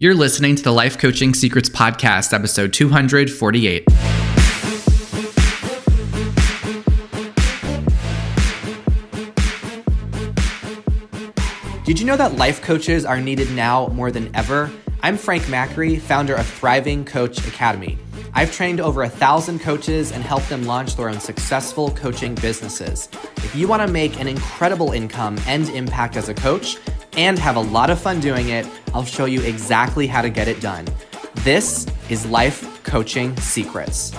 You're listening to the Life Coaching Secrets Podcast, episode 248. Did you know that life coaches are needed now more than ever? I'm Frank Macri, founder of Thriving Coach Academy. I've trained over 1,000 coaches and helped them launch their own successful coaching businesses. If you want to make an incredible income and impact as a coach and have a lot of fun doing it, I'll show you exactly how to get it done. This is Life Coaching Secrets.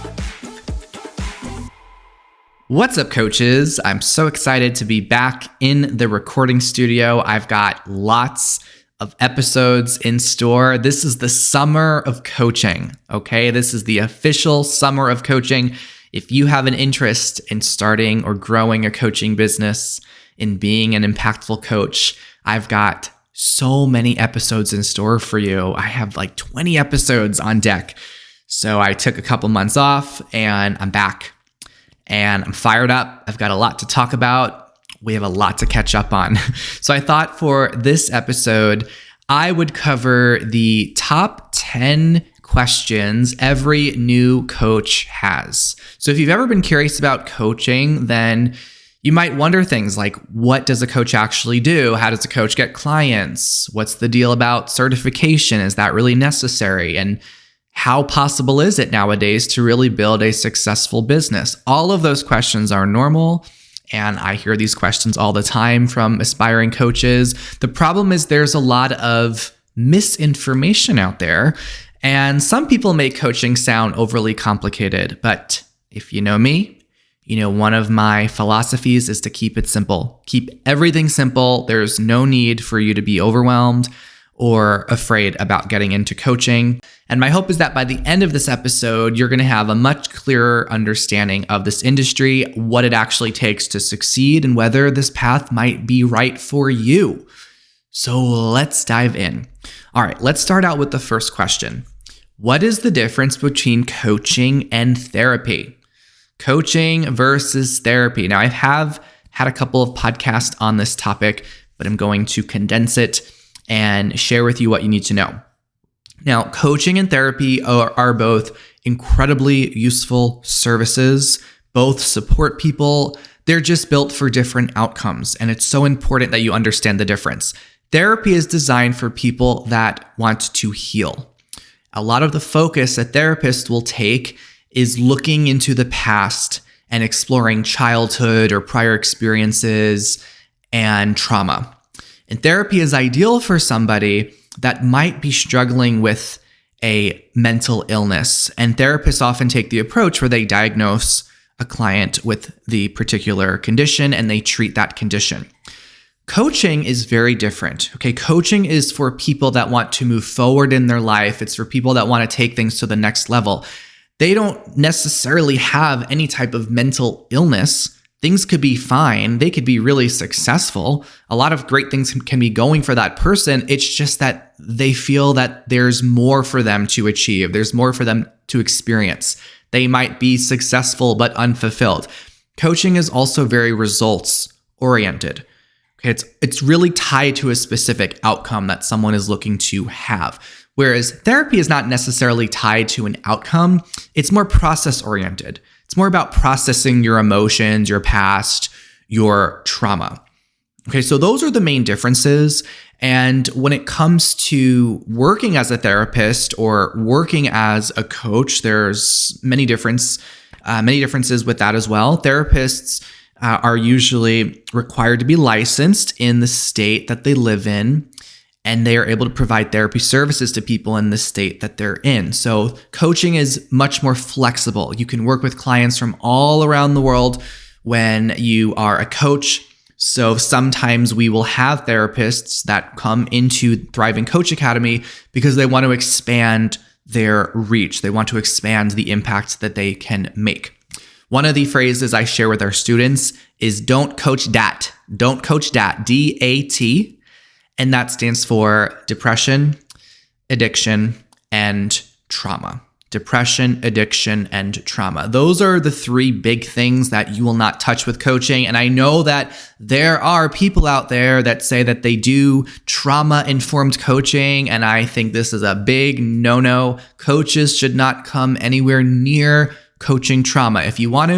What's up, coaches? I'm so excited to be back in the recording studio. I've got lots of episodes in store. This is the summer of coaching, okay? This is the official summer of coaching. If you have an interest in starting or growing a coaching business, in being an impactful coach, I've got so many episodes in store for you. I have like 20 episodes on deck. So I took a couple months off and I'm back and I'm fired up. I've got a lot to talk about. We have a lot to catch up on. So I thought for this episode, I would cover the top 10 questions every new coach has. So if you've ever been curious about coaching, then you might wonder things like, what does a coach actually do? How does a coach get clients? What's the deal about certification? Is that really necessary? And how possible is it nowadays to really build a successful business? All of those questions are normal. And I hear these questions all the time from aspiring coaches. The problem is there's a lot of misinformation out there. And some people make coaching sound overly complicated. But if you know me, you know, one of my philosophies is to keep it simple. Keep everything simple. There's no need for you to be overwhelmed or afraid about getting into coaching. And my hope is that by the end of this episode, you're going to have a much clearer understanding of this industry, what it actually takes to succeed, and whether this path might be right for you. So let's dive in. All right, let's start out with the first question. What is the difference between coaching and therapy? Coaching versus therapy. Now, I have had a couple of podcasts on this topic, but I'm going to condense it and share with you what you need to know. Now, coaching and therapy are both incredibly useful services. Both support people. They're just built for different outcomes, and it's so important that you understand the difference. Therapy is designed for people that want to heal. A lot of the focus that therapists will take is looking into the past and exploring childhood or prior experiences and trauma. And therapy is ideal for somebody that might be struggling with a mental illness. And therapists often take the approach where they diagnose a client with the particular condition and they treat that condition. Coaching is very different. Okay, coaching is for people that want to move forward in their life. It's for people that want to take things to the next level. They don't necessarily have any type of mental illness. Things could be fine. They could be really successful. A lot of great things can be going for that person. It's just that they feel that there's more for them to achieve. There's more for them to experience. They might be successful but unfulfilled. Coaching is also very results oriented. Okay, it's really tied to a specific outcome that someone is looking to have. Whereas therapy is not necessarily tied to an outcome. It's more process oriented. It's more about processing your emotions, your past, your trauma. Okay, so those are the main differences. And when it comes to working as a therapist or working as a coach, there's many differences with that as well. Therapists are usually required to be licensed in the state that they live in, and they are able to provide therapy services to people in the state that they're in. So coaching is much more flexible. You can work with clients from all around the world when you are a coach. So sometimes we will have therapists that come into Thriving Coach Academy because they want to expand their reach. They want to expand the impact that they can make. One of the phrases I share with our students is don't coach dat. Don't coach dat, D-A-T. And that stands for depression, addiction, and trauma. depression, addiction, and trauma. Those are the three big things that you will not touch with coaching. And I know that there are people out there that say that they do trauma-informed coaching, and I think this is a big no-no. Coaches should not come anywhere near coaching trauma. If you want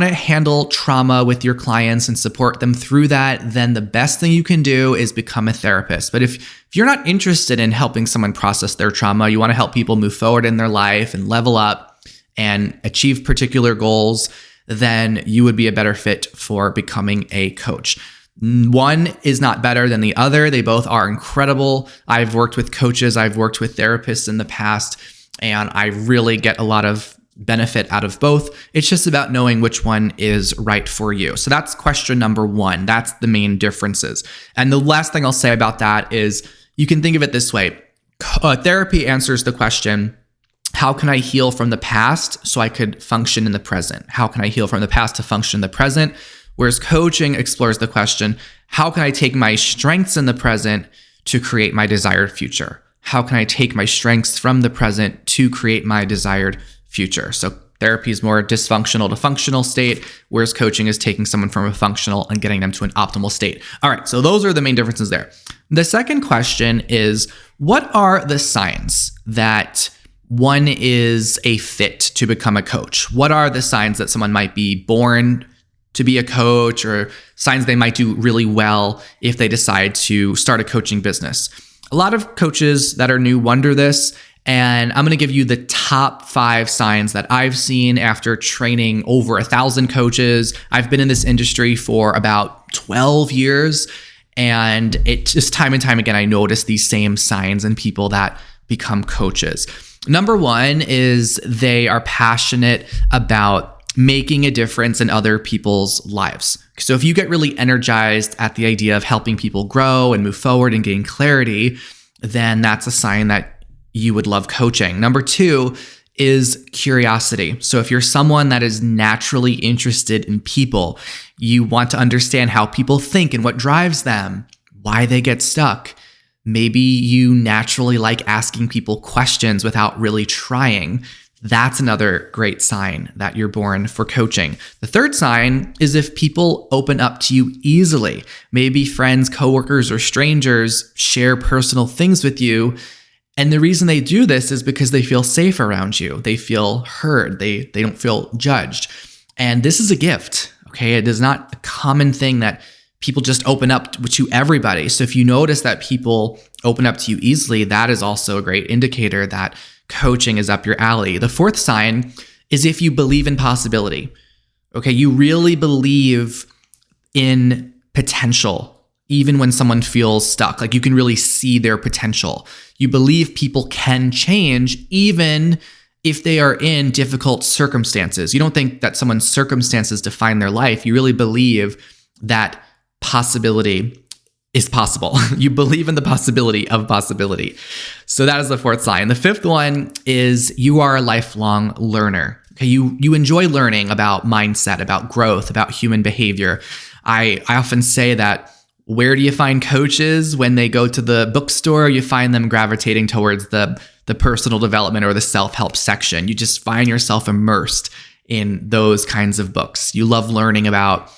to handle trauma with your clients and support them through that, then the best thing you can do is become a therapist. But if you're not interested in helping someone process their trauma, you want to help people move forward in their life and level up and achieve particular goals, then you would be a better fit for becoming a coach. One is not better than the other. They both are incredible. I've worked with coaches, I've worked with therapists in the past, and I really get a lot of benefit out of both. It's just about knowing which one is right for you. So that's question number one. That's the main differences. And the last thing I'll say about that is you can think of it this way. Therapy answers the question, how can I heal from the past so I could function in the present? How can I heal from the past to function in the present? Whereas coaching explores the question, how can I take my strengths in the present to create my desired future? How can I take my strengths from the present to create my desired future? So therapy is more dysfunctional to functional state, whereas coaching is taking someone from a functional and getting them to an optimal state. All right, so those are the main differences there. The second question is, what are the signs that one is a fit to become a coach? What are the signs that someone might be born to be a coach, or signs they might do really well if they decide to start a coaching business? A lot of coaches that are new wonder this, and I'm going to give you the top 5 signs that I've seen after training over 1,000 coaches. I've been in this industry for about 12 years, and it just time and time again, I notice these same signs in people that become coaches. Number one is they are passionate about making a difference in other people's lives. So if you get really energized at the idea of helping people grow and move forward and gain clarity, then that's a sign that you would love coaching. Number 2 is curiosity. So if you're someone that is naturally interested in people, you want to understand how people think and what drives them, why they get stuck. Maybe you naturally like asking people questions without really trying. That's another great sign that you're born for coaching. The third sign is if people open up to you easily. Maybe friends, coworkers, or strangers share personal things with you. And the reason they do this is because they feel safe around you. They feel heard. They don't feel judged. And this is a gift, okay? It is not a common thing that people just open up to everybody. So if you notice that people open up to you easily, that is also a great indicator that coaching is up your alley. The fourth sign is if you believe in possibility. Okay, you really believe in potential. Even when someone feels stuck, like you can really see their potential. You believe people can change even if they are in difficult circumstances. You don't think that someone's circumstances define their life. You really believe that possibility is possible. You believe in the possibility of possibility. So that is the fourth sign. The fifth one is you are a lifelong learner. Okay, you enjoy learning about mindset, about growth, about human behavior. I often say that where do you find coaches? When they go to the bookstore, you find them gravitating towards the personal development or the self-help section. You just find yourself immersed in those kinds of books. You love learning about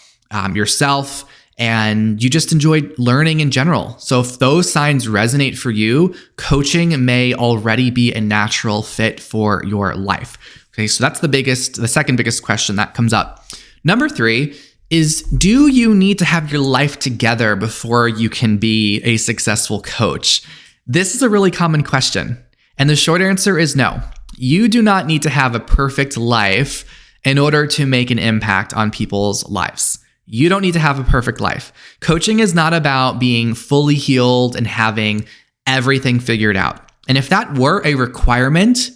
yourself, and you just enjoy learning in general. So if those signs resonate for you, coaching may already be a natural fit for your life. Okay, so that's the second biggest question that comes up. Number 3 is, do you need to have your life together before you can be a successful coach? This is a really common question. And the short answer is no. You do not need to have a perfect life in order to make an impact on people's lives. You don't need to have a perfect life. Coaching is not about being fully healed and having everything figured out. And if that were a requirement,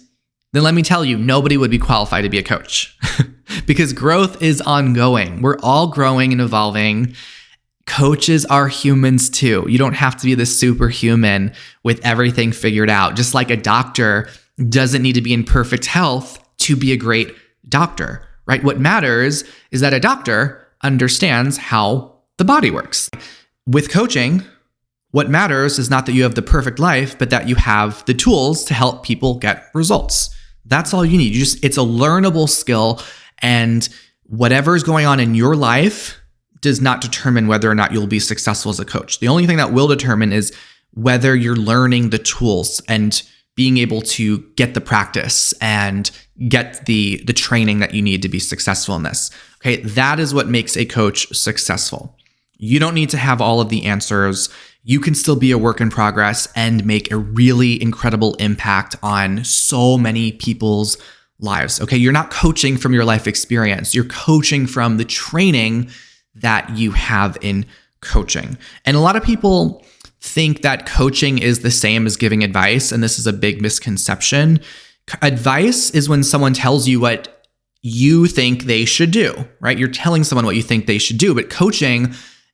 then let me tell you, nobody would be qualified to be a coach because growth is ongoing. We're all growing and evolving. Coaches are humans too. You don't have to be the superhuman with everything figured out. Just like a doctor doesn't need to be in perfect health to be a great doctor, right? What matters is that a doctor understands how the body works. With coaching, what matters is not that you have the perfect life, but that you have the tools to help people get results. That's all you need. It's a learnable skill, and whatever is going on in your life does not determine whether or not you'll be successful as a coach. The only thing that will determine is whether you're learning the tools and being able to get the practice and get the training that you need to be successful in this. Okay, that is what makes a coach successful. You don't need to have all of the answers. You can still be a work in progress and make a really incredible impact on so many people's lives. Okay, you're not coaching from your life experience. You're coaching from the training that you have in coaching. And a lot of people think that coaching is the same as giving advice, and this is a big misconception. Advice is when someone tells you what you think they should do, right? You're telling someone what you think they should do, but coaching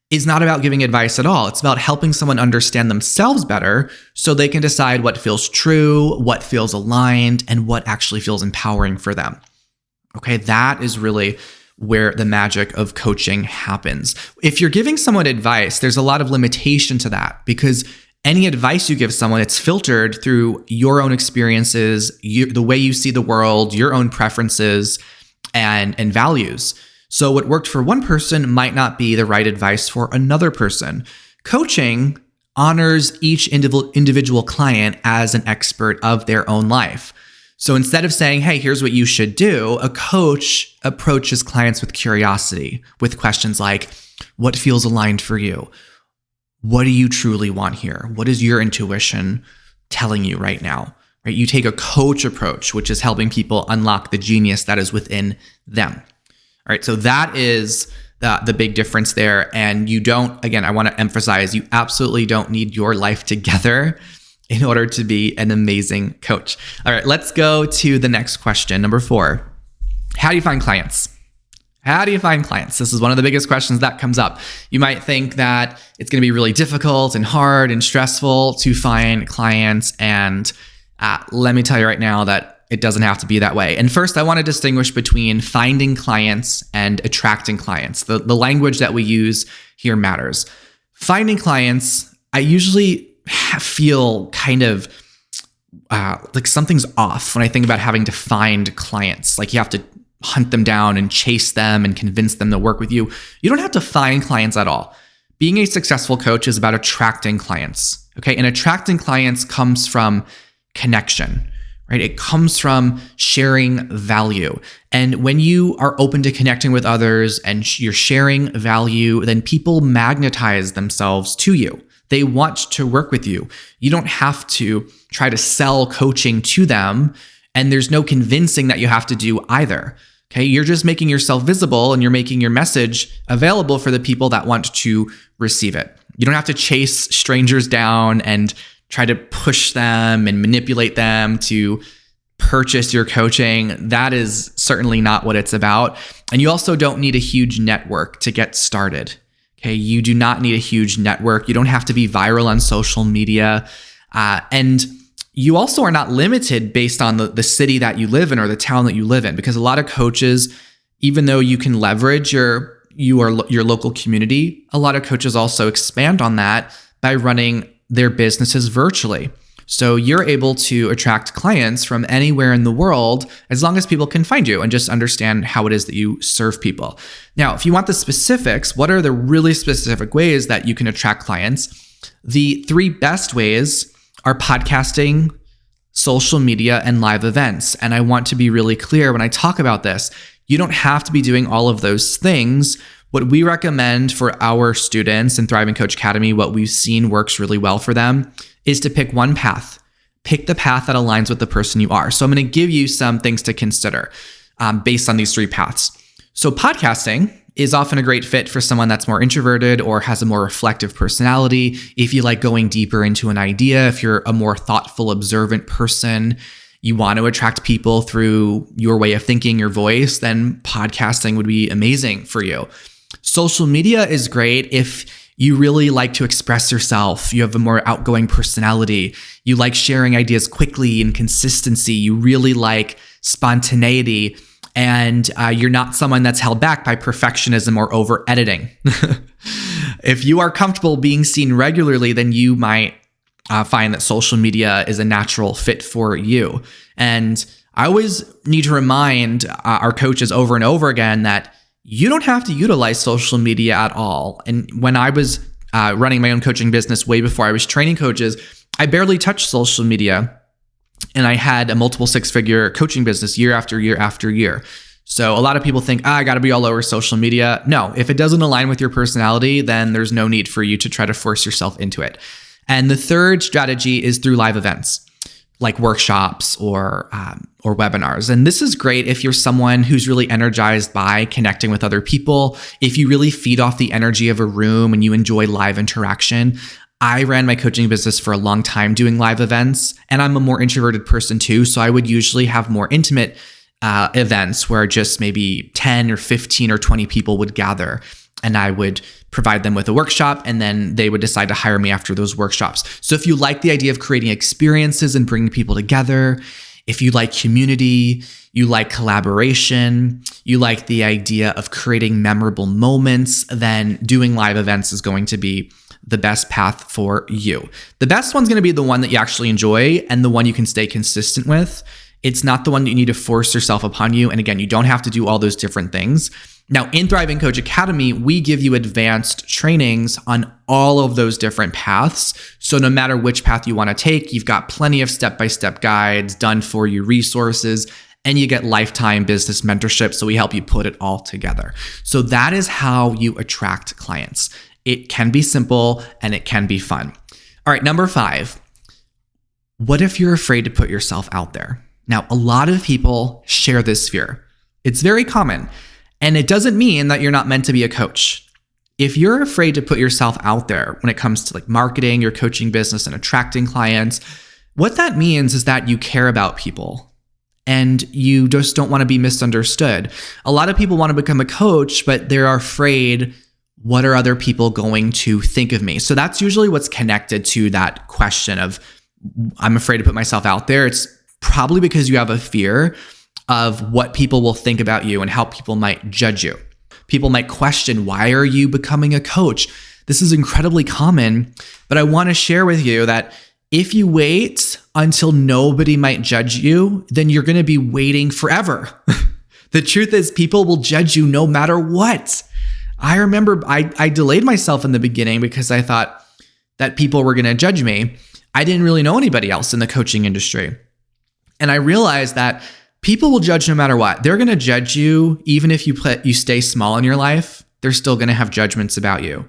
is not about giving advice at all. It's about helping someone understand themselves better so they can decide what feels true, what feels aligned, and what actually feels empowering for them. Okay, that is really where the magic of coaching happens. If you're giving someone advice, there's a lot of limitation to that because any advice you give someone, it's filtered through your own experiences, the way you see the world, your own preferences and values. So what worked for one person might not be the right advice for another person. Coaching honors each individual client as an expert of their own life. So instead of saying, hey, here's what you should do, a coach approaches clients with curiosity, with questions like, what feels aligned for you? What do you truly want here? What is your intuition telling you right now? Right? You take a coach approach, which is helping people unlock the genius that is within them. All right, so that is the big difference there. And you don't, again, I want to emphasize, you absolutely don't need your life together in order to be an amazing coach. All right, let's go to the next question. Number 4, how do you find clients? How do you find clients? This is one of the biggest questions that comes up. You might think that it's going to be really difficult and hard and stressful to find clients. And let me tell you right now that it doesn't have to be that way. And first, I want to distinguish between finding clients and attracting clients. The language that we use here matters. Finding clients, I usually feel kind of like something's off when I think about having to find clients. Like you have to hunt them down and chase them and convince them to work with you. You don't have to find clients at all. Being a successful coach is about attracting clients. Okay. And attracting clients comes from connection, right? It comes from sharing value. And when you are open to connecting with others and you're sharing value, then people magnetize themselves to you. They want to work with you. You don't have to try to sell coaching to them, and there's no convincing that you have to do either. Okay, you're just making yourself visible and you're making your message available for the people that want to receive it. You don't have to chase strangers down and try to push them and manipulate them to purchase your coaching. That is certainly not what it's about. And you also don't need a huge network to get started. Okay, you do not need a huge network. You don't have to be viral on social media. And you also are not limited based on the city that you live in or the town that you live in, because a lot of coaches, even though you can leverage your local community, a lot of coaches also expand on that by running their businesses virtually. So you're able to attract clients from anywhere in the world as long as people can find you and just understand how it is that you serve people. Now, if you want the specifics, what are the really specific ways that you can attract clients? The 3 best ways are podcasting, social media, and live events. And I want to be really clear when I talk about this, you don't have to be doing all of those things. What we recommend for our students in Thriving Coach Academy, what we've seen works really well for them, is to pick one path. Pick the path that aligns with the person you are. So I'm going to give you some things to consider based on these 3 paths. So podcasting is often a great fit for someone that's more introverted or has a more reflective personality. If you like going deeper into an idea, if you're a more thoughtful, observant person, you want to attract people through your way of thinking, your voice, then podcasting would be amazing for you. Social media is great if you really like to express yourself. You have a more outgoing personality. You like sharing ideas quickly and consistency. You really like spontaneity. And you're not someone that's held back by perfectionism or over editing. If you are comfortable being seen regularly, then you might find that social media is a natural fit for you. And I always need to remind our coaches over and over again that you don't have to utilize social media at all. And when I was running my own coaching business way before I was training coaches, I barely touched social media. And I had a multiple six-figure coaching business year after year after year. So a lot of people think, I got to be all over social media. No, if it doesn't align with your personality, then there's no need for you to try to force yourself into it. And the third strategy is through live events like workshops or webinars. And this is great if you're someone who's really energized by connecting with other people, if you really feed off the energy of a room and you enjoy live interaction. I ran my coaching business for a long time doing live events, and I'm a more introverted person too. So I would usually have more intimate events where just maybe 10 or 15 or 20 people would gather, and I would provide them with a workshop, and then they would decide to hire me after those workshops. So if you like the idea of creating experiences and bringing people together, if you like community, you like collaboration, you like the idea of creating memorable moments, then doing live events is going to be the best path for you. The best one's going to be the one that you actually enjoy and the one you can stay consistent with. It's not the one that you need to force yourself upon you. And again, you don't have to do all those different things. Now, in Thriving Coach Academy, we give you advanced trainings on all of those different paths. So no matter which path you want to take, you've got plenty of step-by-step guides, done for you resources, and you get lifetime business mentorship. So we help you put it all together. So that is how you attract clients. It can be simple and it can be fun. All right, number 5. What if you're afraid to put yourself out there? Now, a lot of people share this fear. It's very common. And it doesn't mean that you're not meant to be a coach. If you're afraid to put yourself out there when it comes to like marketing your coaching business and attracting clients, what that means is that you care about people and you just don't want to be misunderstood. A lot of people want to become a coach, but they're afraid, what are other people going to think of me? So that's usually what's connected to that question of, I'm afraid to put myself out there. It's probably because you have a fear of what people will think about you and how people might judge you. People might question, why are you becoming a coach? This is incredibly common, but I want to share with you that if you wait until nobody might judge you, then you're going to be waiting forever. The truth is, people will judge you no matter what. I remember I delayed myself in the beginning because I thought that people were going to judge me. I didn't really know anybody else in the coaching industry. And I realized that people will judge no matter what. They're going to judge you even if you stay small in your life. They're still going to have judgments about you.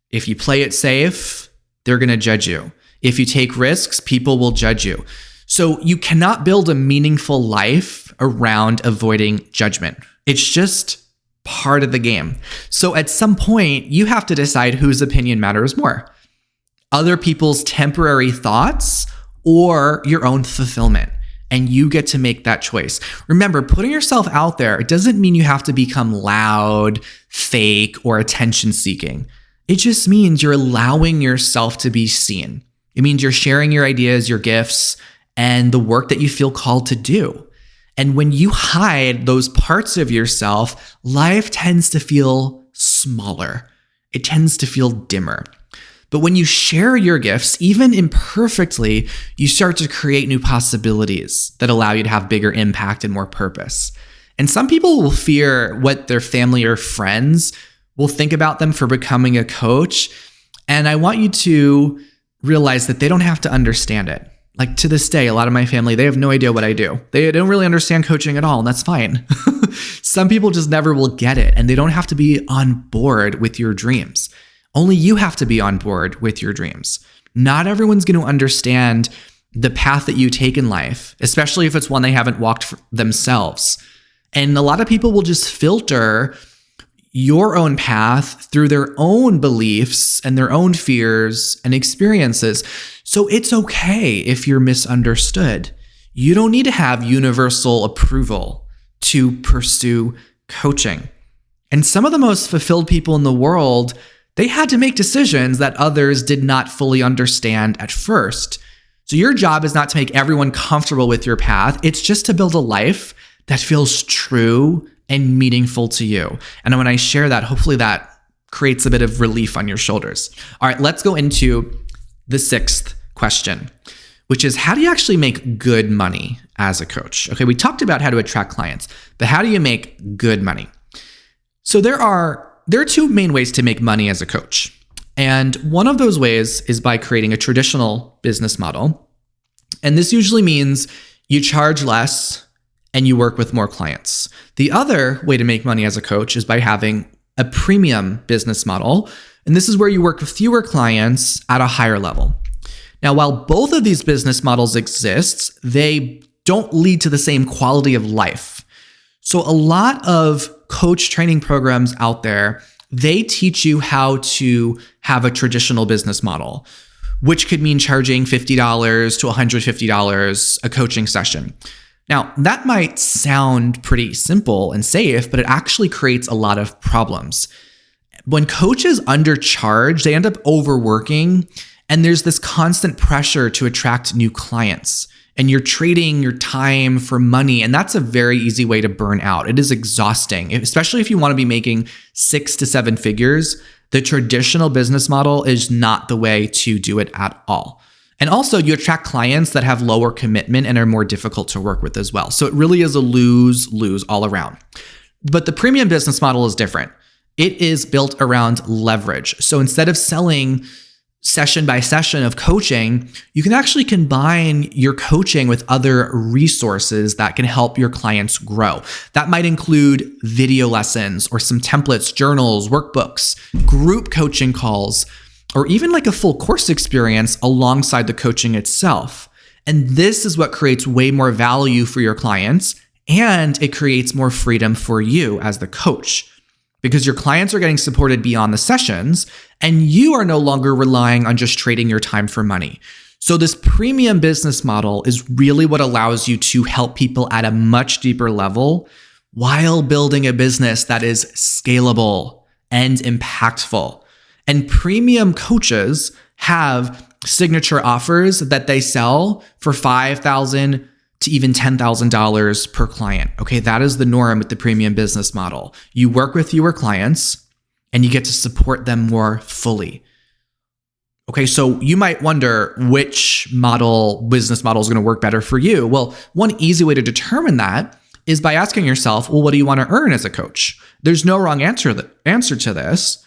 If you play it safe, they're going to judge you. If you take risks, people will judge you. So you cannot build a meaningful life around avoiding judgment. It's just part of the game. So at some point, you have to decide whose opinion matters more. Other people's temporary thoughts or your own fulfillment. And you get to make that choice. Remember, putting yourself out there, it doesn't mean you have to become loud, fake, or attention-seeking. It just means you're allowing yourself to be seen. It means you're sharing your ideas, your gifts, and the work that you feel called to do. And when you hide those parts of yourself, life tends to feel smaller. It tends to feel dimmer. But when you share your gifts, even imperfectly, you start to create new possibilities that allow you to have bigger impact and more purpose. And some people will fear what their family or friends will think about them for becoming a coach. And I want you to realize that they don't have to understand it. Like to this day, a lot of my family, they have no idea what I do. They don't really understand coaching at all, and that's fine. Some people just never will get it, and they don't have to be on board with your dreams. Only you have to be on board with your dreams. Not everyone's going to understand the path that you take in life, especially if it's one they haven't walked for themselves. And a lot of people will just filter your own path through their own beliefs and their own fears and experiences. So it's okay if you're misunderstood. You don't need to have universal approval to pursue coaching. And some of the most fulfilled people in the world, they had to make decisions that others did not fully understand at first. So your job is not to make everyone comfortable with your path. It's just to build a life that feels true and meaningful to you. And when I share that, hopefully that creates a bit of relief on your shoulders. All right, let's go into the 6th question, which is how do you actually make good money as a coach? Okay, we talked about how to attract clients, but how do you make good money? So there are two main ways to make money as a coach. And one of those ways is by creating a traditional business model. And this usually means you charge less and you work with more clients. The other way to make money as a coach is by having a premium business model. And this is where you work with fewer clients at a higher level. Now, while both of these business models exist, they don't lead to the same quality of life. So a lot of coach training programs out there, they teach you how to have a traditional business model, which could mean charging $50 to $150 a coaching session. Now, that might sound pretty simple and safe, but it actually creates a lot of problems. When coaches undercharge, they end up overworking, and there's this constant pressure to attract new clients. And you're trading your time for money, and that's a very easy way to burn out. It is exhausting, especially if you want to be making 6 to 7 figures. The traditional business model is not the way to do it at all. And also, you attract clients that have lower commitment and are more difficult to work with as well. So it really is a lose-lose all around. But the premium business model is different. It is built around leverage. So instead of selling session by session of coaching, you can actually combine your coaching with other resources that can help your clients grow. That might include video lessons or some templates, journals, workbooks, group coaching calls, or even like a full course experience alongside the coaching itself. And this is what creates way more value for your clients, and it creates more freedom for you as the coach, because your clients are getting supported beyond the sessions, and you are no longer relying on just trading your time for money. So this premium business model is really what allows you to help people at a much deeper level while building a business that is scalable and impactful. And premium coaches have signature offers that they sell for $5,000 to even $10,000 per client. Okay, that is the norm with the premium business model. You work with fewer clients and you get to support them more fully. Okay, so you might wonder which business model is going to work better for you. Well, one easy way to determine that is by asking yourself, well, what do you want to earn as a coach? There's no wrong answer to this.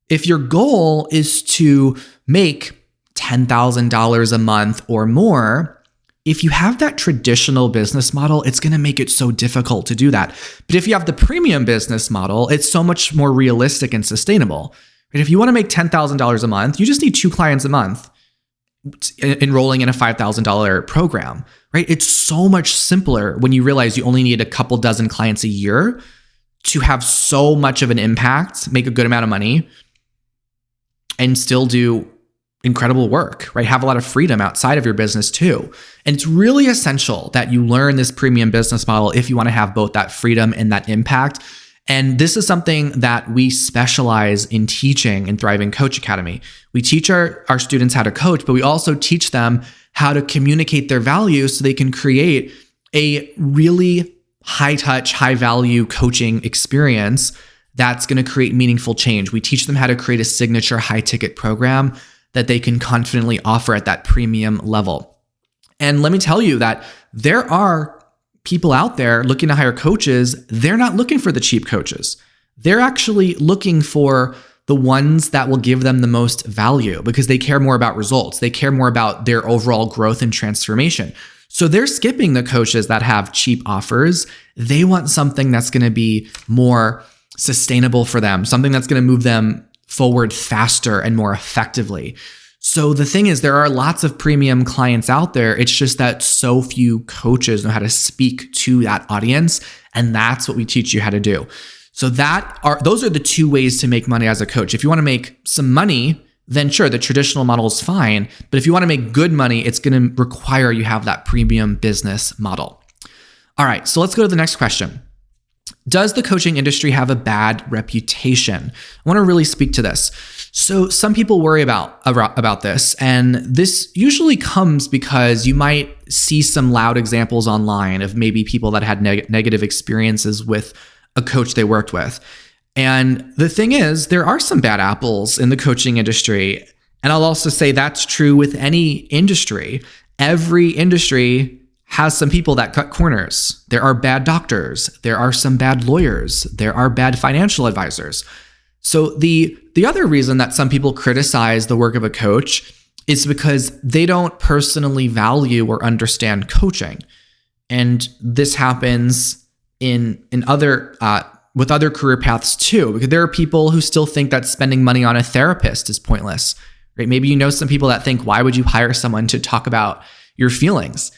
If your goal is to make $10,000 a month or more, if you have that traditional business model, it's going to make it so difficult to do that. But if you have the premium business model, it's so much more realistic and sustainable. Right? If you want to make $10,000 a month, you just need 2 clients a month enrolling in a $5,000 program, right? It's so much simpler when you realize you only need a couple dozen clients a year to have so much of an impact, make a good amount of money, and still do incredible work, right? Have a lot of freedom outside of your business too. And it's really essential that you learn this premium business model if you want to have both that freedom and that impact. And this is something that we specialize in teaching in Thriving Coach Academy. We teach our students how to coach, but we also teach them how to communicate their value so they can create a really high touch, high value coaching experience that's going to create meaningful change. We teach them how to create a signature high ticket program that they can confidently offer at that premium level. And let me tell you that there are people out there looking to hire coaches. They're not looking for the cheap coaches. They're actually looking for the ones that will give them the most value because they care more about results. They care more about their overall growth and transformation. So they're skipping the coaches that have cheap offers. They want something that's going to be more sustainable for them, something that's going to move them forward faster and more effectively. So the thing is, there are lots of premium clients out there. It's just that so few coaches know how to speak to that audience. And that's what we teach you how to do. So those are the 2 ways to make money as a coach. If you want to make some money, then sure, the traditional model is fine. But if you want to make good money, it's going to require you have that premium business model. All right, so let's go to the next question. Does the coaching industry have a bad reputation? I want to really speak to this. So some people worry about this, and this usually comes because you might see some loud examples online of maybe people that had negative experiences with a coach they worked with. And the thing is, there are some bad apples in the coaching industry. And I'll also say that's true with any industry. every industry has some people that cut corners. There are bad doctors. There are some bad lawyers. There are bad financial advisors. So the other reason that some people criticize the work of a coach is because they don't personally value or understand coaching. And this happens in other with other career paths too, because there are people who still think that spending money on a therapist is pointless, right? Maybe you know some people that think, why would you hire someone to talk about your feelings?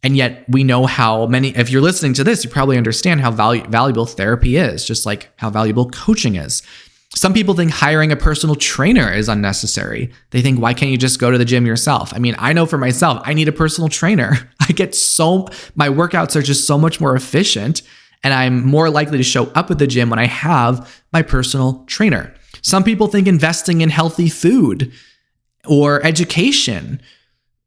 And yet we know how many, if you're listening to this, you probably understand how valuable therapy is, just like how valuable coaching is. Some people think hiring a personal trainer is unnecessary. They think, why can't you just go to the gym yourself? I mean, I know for myself, I need a personal trainer. My workouts are just so much more efficient, and I'm more likely to show up at the gym when I have my personal trainer. Some people think investing in healthy food or education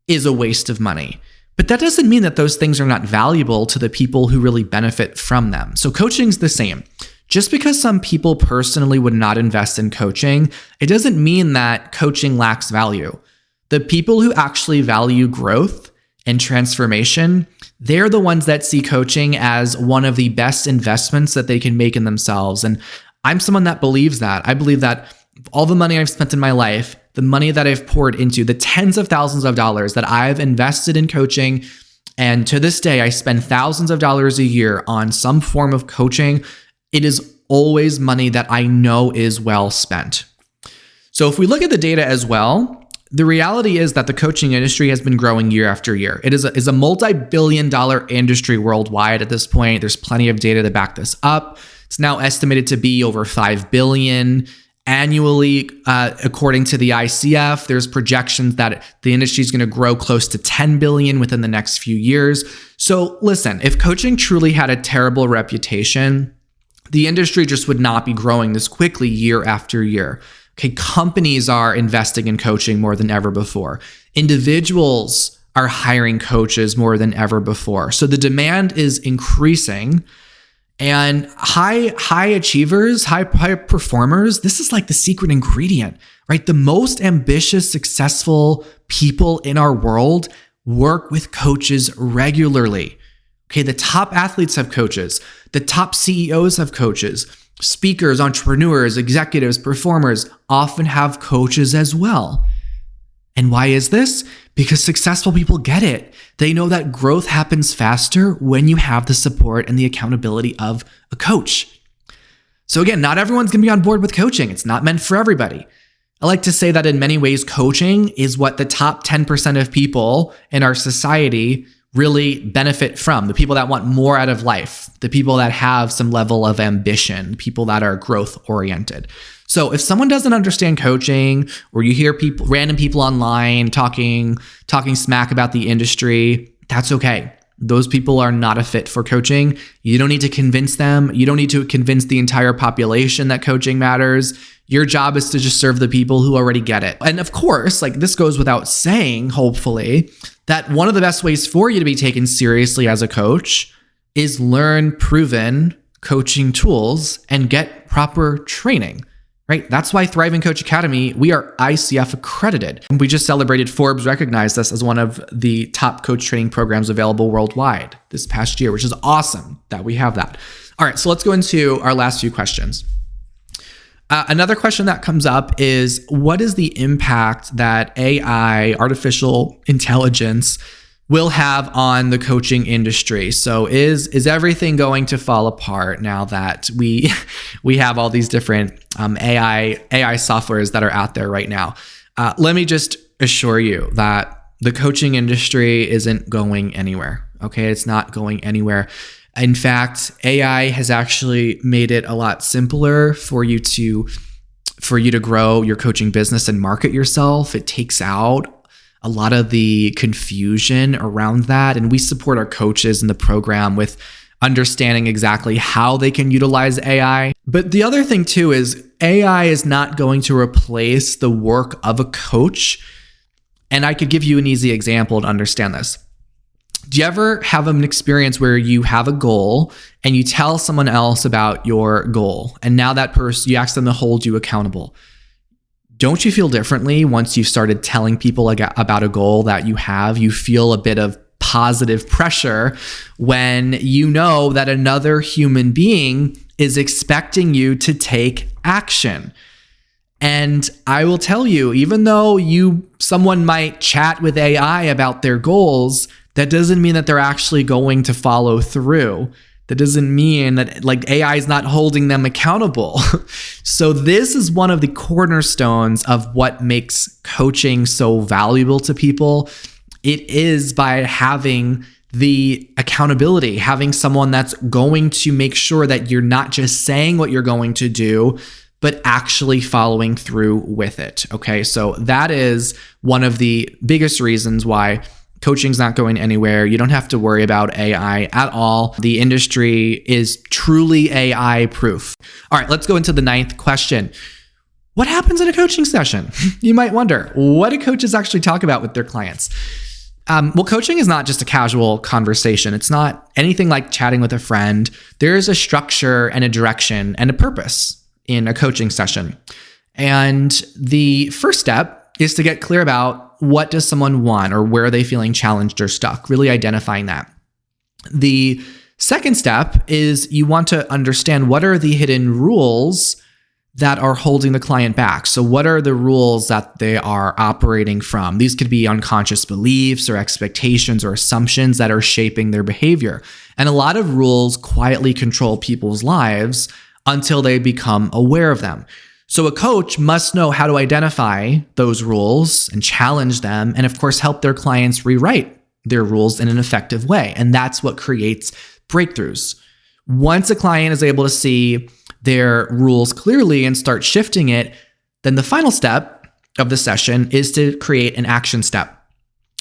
is a waste of money. But that doesn't mean that those things are not valuable to the people who really benefit from them. So coaching's the same. Just because some people personally would not invest in coaching, it doesn't mean that coaching lacks value. The people who actually value growth and transformation, they're the ones that see coaching as one of the best investments that they can make in themselves. And I'm someone that believes that. I believe that all the money I've spent in my life, the money that I've poured into, the tens of thousands of dollars that I've invested in coaching, and to this day, I spend thousands of dollars a year on some form of coaching. It is always money that I know is well spent. So if we look at the data as well, the reality is that the coaching industry has been growing year after year. It is a multi-billion-dollar industry worldwide at this point. There's plenty of data to back this up. It's now estimated to be over $5 billion annually, according to the ICF. There's projections that the industry is going to grow close to $10 billion within the next few years. So listen, if coaching truly had a terrible reputation, the industry just would not be growing this quickly year after year. Okay, companies are investing in coaching more than ever before. Individuals are hiring coaches more than ever before. So the demand is increasing, and high achievers, high performers, this is like the secret ingredient, right? The most ambitious, successful people in our world work with coaches regularly. Okay, the top athletes have coaches. The top CEOs have coaches. Speakers, entrepreneurs, executives, performers often have coaches as well. And why is this? Because successful people get it. They know that growth happens faster when you have the support and the accountability of a coach. So again, not everyone's going to be on board with coaching. It's not meant for everybody. I like to say that in many ways, coaching is what the top 10% of people in our society really benefit from. The people that want more out of life, the people that have some level of ambition, people that are growth oriented. So if someone doesn't understand coaching, or you hear random people online talking smack about the industry, that's okay. Those people are not a fit for coaching. You don't need to convince them. You don't need to convince the entire population that coaching matters. Your job is to just serve the people who already get it. And of course, like this goes without saying, hopefully, that one of the best ways for you to be taken seriously as a coach is learn proven coaching tools and get proper training, right? That's why Thriving Coach Academy, we are ICF accredited. We just celebrated, Forbes recognized us as one of the top coach training programs available worldwide this past year, which is awesome that we have that. All right, so let's go into our last few questions. Another question that comes up is, what is the impact that AI, artificial intelligence, will have on the coaching industry? So is everything going to fall apart now that we have all these different AI softwares that are out there right now? Let me just assure you that the coaching industry isn't going anywhere. Okay, it's not going anywhere. In fact, AI has actually made it a lot simpler for you to grow your coaching business and market yourself. It takes out a lot of the confusion around that. And we support our coaches in the program with understanding exactly how they can utilize AI. But the other thing too is AI is not going to replace the work of a coach. And I could give you an easy example to understand this. Do you ever have an experience where you have a goal and you tell someone else about your goal, and now that person, you ask them to hold you accountable? Don't you feel differently once you've started telling people about a goal that you have? You feel a bit of positive pressure when you know that another human being is expecting you to take action. And I will tell you, even though someone might chat with AI about their goals, that doesn't mean that they're actually going to follow through. That doesn't mean that AI is not holding them accountable. So this is one of the cornerstones of what makes coaching so valuable to people. It is by having the accountability, having someone that's going to make sure that you're not just saying what you're going to do, but actually following through with it. Okay, so that is one of the biggest reasons why coaching's not going anywhere. You don't have to worry about AI at all. The industry is truly AI proof. All right, let's go into the 9th question. What happens in a coaching session? You might wonder, what do coaches actually talk about with their clients? Well, coaching is not just a casual conversation. It's not anything like chatting with a friend. There is a structure and a direction and a purpose in a coaching session. And the first step is to get clear about what does someone want, or where are they feeling challenged or stuck, really identifying that. The second step is you want to understand what are the hidden rules that are holding the client back. So what are the rules that they are operating from? These could be unconscious beliefs or expectations or assumptions that are shaping their behavior. And a lot of rules quietly control people's lives until they become aware of them. So a coach must know how to identify those rules and challenge them, and of course, help their clients rewrite their rules in an effective way. And that's what creates breakthroughs. Once a client is able to see their rules clearly and start shifting it, then the final step of the session is to create an action step.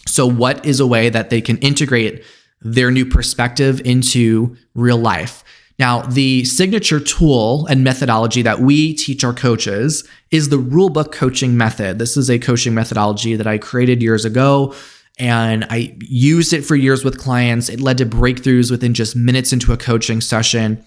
So what is a way that they can integrate their new perspective into real life? Now, the signature tool and methodology that we teach our coaches is the Rulebook Coaching Method. This is a coaching methodology that I created years ago, and I used it for years with clients. It led to breakthroughs within just minutes into a coaching session.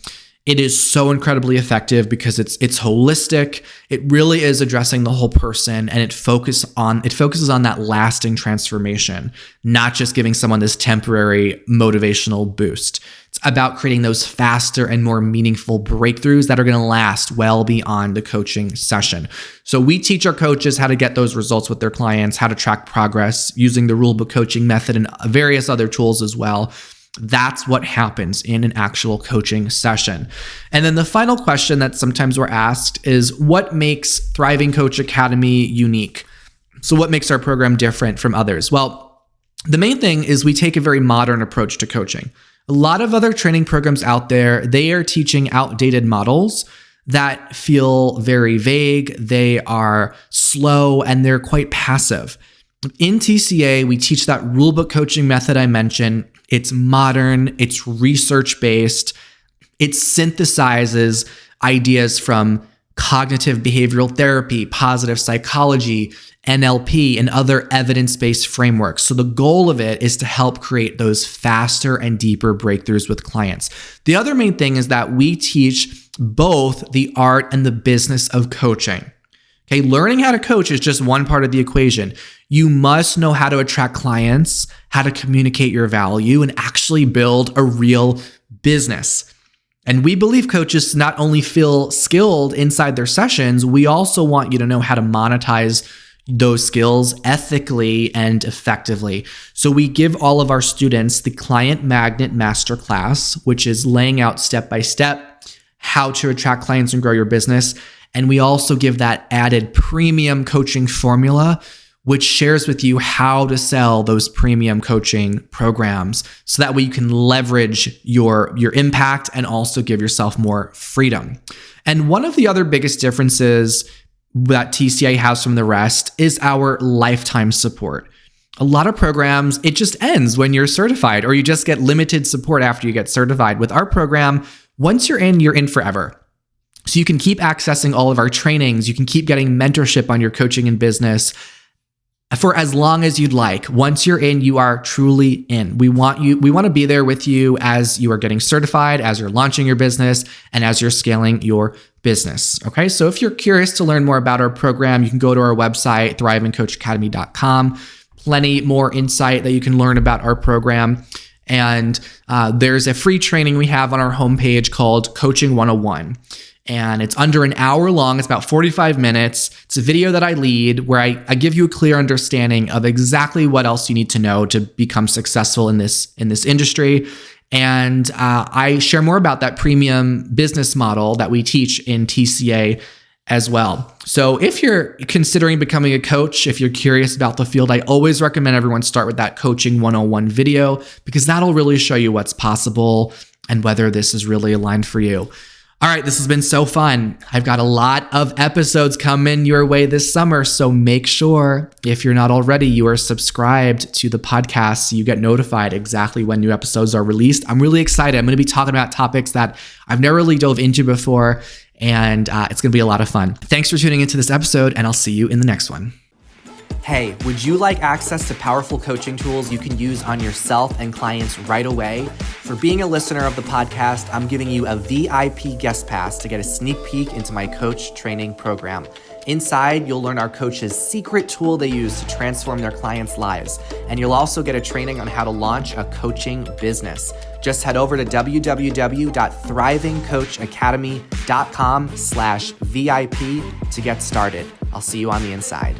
It is so incredibly effective because it's holistic. It really is addressing the whole person, and it focuses on that lasting transformation, not just giving someone this temporary motivational boost. It's about creating those faster and more meaningful breakthroughs that are going to last well beyond the coaching session. So we teach our coaches how to get those results with their clients, how to track progress using the Rulebook Coaching Method and various other tools as well. That's what happens in an actual coaching session. And then the final question that sometimes we're asked is, what makes Thriving Coach Academy unique? So what makes our program different from others? Well, the main thing is we take a very modern approach to coaching. A lot of other training programs out there, they are teaching outdated models that feel very vague, they are slow, and they're quite passive. In TCA, we teach that Rulebook Coaching Method I mentioned. It's modern, it's research-based, it synthesizes ideas from cognitive behavioral therapy, positive psychology, NLP, and other evidence-based frameworks. So the goal of it is to help create those faster and deeper breakthroughs with clients. The other main thing is that we teach both the art and the business of coaching. Okay, learning how to coach is just one part of the equation. You must know how to attract clients, how to communicate your value, and actually build a real business. And we believe coaches not only feel skilled inside their sessions, we also want you to know how to monetize those skills ethically and effectively. So we give all of our students the Client Magnet Masterclass, which is laying out step-by-step how to attract clients and grow your business. And we also give that added premium coaching formula, which shares with you how to sell those premium coaching programs so that way you can leverage your impact and also give yourself more freedom. And one of the other biggest differences that TCA has from the rest is our lifetime support. A lot of programs, it just ends when you're certified, or you just get limited support after you get certified. With our program, once you're in forever. So you can keep accessing all of our trainings. You can keep getting mentorship on your coaching and business. for as long as you'd like. Once you're in, you are truly in. We want to be there with you as you are getting certified, as you're launching your business, and as you're scaling your business. Okay. So if you're curious to learn more about our program, you can go to our website, thrivingcoachacademy.com. Plenty more insight that you can learn about our program. And there's a free training we have on our homepage called Coaching 101. And it's under an hour long. It's about 45 minutes. It's a video that I lead where I give you a clear understanding of exactly what else you need to know to become successful in this industry. And I share more about that premium business model that we teach in TCA as well. So if you're considering becoming a coach, if you're curious about the field, I always recommend everyone start with that Coaching 101 video, because that'll really show you what's possible and whether this is really aligned for you. All right, this has been so fun. I've got a lot of episodes coming your way this summer, so make sure, if you're not already, you are subscribed to the podcast so you get notified exactly when new episodes are released. I'm really excited. I'm going to be talking about topics that I've never really dove into before, and it's going to be a lot of fun. Thanks for tuning into this episode, and I'll see you in the next one. Hey, would you like access to powerful coaching tools you can use on yourself and clients right away? For being a listener of the podcast, I'm giving you a VIP guest pass to get a sneak peek into my coach training program. Inside, you'll learn our coaches' secret tool they use to transform their clients' lives. And you'll also get a training on how to launch a coaching business. Just head over to www.thrivingcoachacademy.com/VIP to get started. I'll see you on the inside.